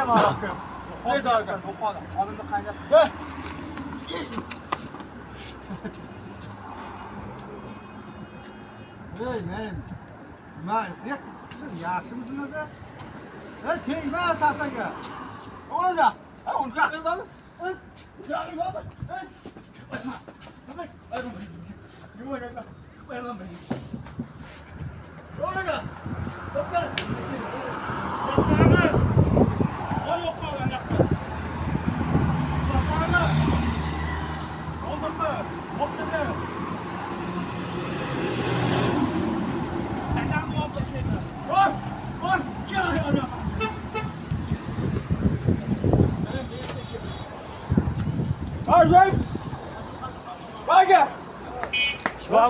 ma'lum qilib. Neyse aka. O'qoda. Oldimda qaynab. Gel. Hey men. Maziyat. Yaxshimisiz? Hey, tegma taxtaga. O'rja. Ha, o'rja qilmadi. O'rja qilmadi.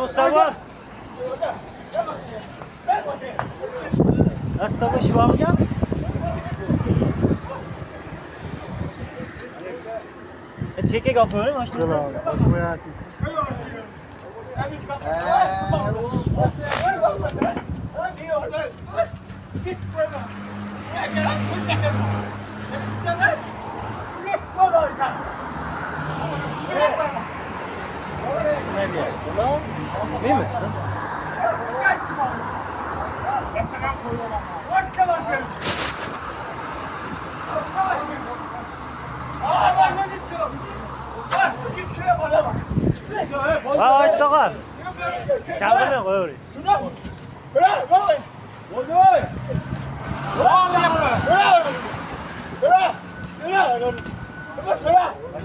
Mustafa. Mustafa Şivamga. Çekek yapıyorum aslında. Değil mi? Aa, Mustafa. Çaldırmıyor koyuyor.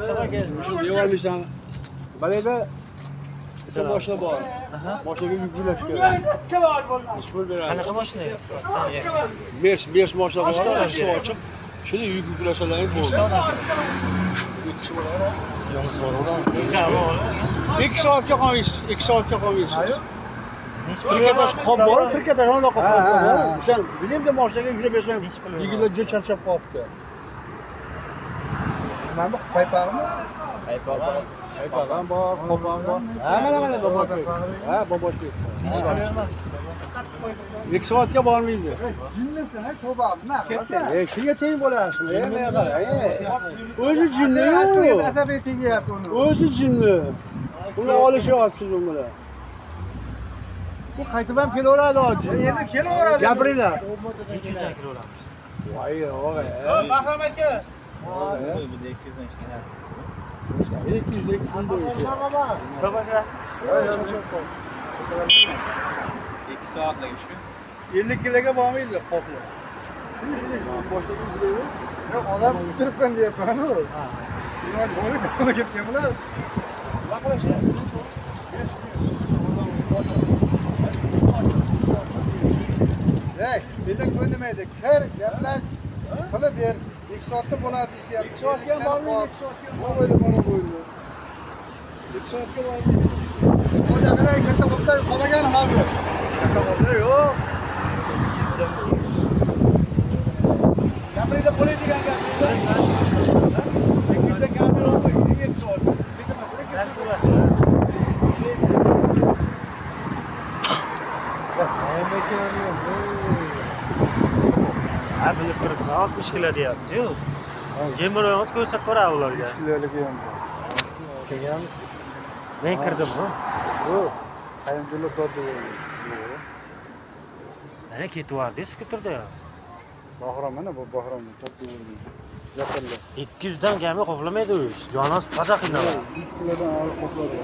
Mustafa gel. Ne varmış lan? Balede sen boşuna bağır. Boşuna bir güleş gel. Sıfır bir ay. Qanaqa mashina? 5 boşuna bağır. Açtı açıp. Şöyle yük güleşeleri bu. İki saat yokamayız. 2 saat yokamayız. Türkiye'de hop var. Türkiye'de ne kadar var? Sen bizim de marşaya girebilirsin. İlgili çarşaf kaptı. Ben bak paypağımı. Aypalan var, kopan var. Hemen baba. Ha baba şey. Hiç var. 2 saatga bormaydi. Jinnisin, to'bam, nima? Shu yetayim bo'larsin. O'zi jinni Yo'q. yo'q. Asabiy tegyapti uni. O'zi jinni. Uni olishyapsiz uni bilan. Bu qaytib ham kelaveradi hoji. Endi kelaveradi. Gapiringlar. 200 dan kilogram. Voy, o'g'ay. Mahram aka. Biz 200 dan ishlayapmiz. 200 kun bo'yicha. Mustafa kirasiz? 2 soatlik ish. 50 kiloga bormaydi qoplar. Shuni boshqa izlaydi. Yo'q, odam turibman deyapman-ku. Ha. Ular bo'lib ketgan bular. Nima qilashyapsiz? Hey, mendan ko'nmaydi. Kir, gaplash. Qilib ber. 2 soatda bo'ladi deyapti. 2 soatga bormaydi, 2 soatga. Nima bo'ldi, mana bo'ldi. 2 soatga bormaydi. Odamlar katta qopdan qolmagan hozir. Katta qoplar yo'q. Gapiringda bo'ladigan gaplar. 200 ga kamera olmaydi. 2 soat. Ha, bilib turibman. 60 kilo deyapti-yu. Yemroyimiz ko'rsatib ko'radi ularga. Kiloligi ham. Kelganmiz. Men kirdimmi? Yo'q. Qayinjo'lar tortib Mana ketyapti skuterda. Bahrom mana bu Bahrom tortib Yaqinda. 200 dan kami qoplamaydi u ish. Jonos paza qiynaladi. 100 kilodan og'ir qopladi.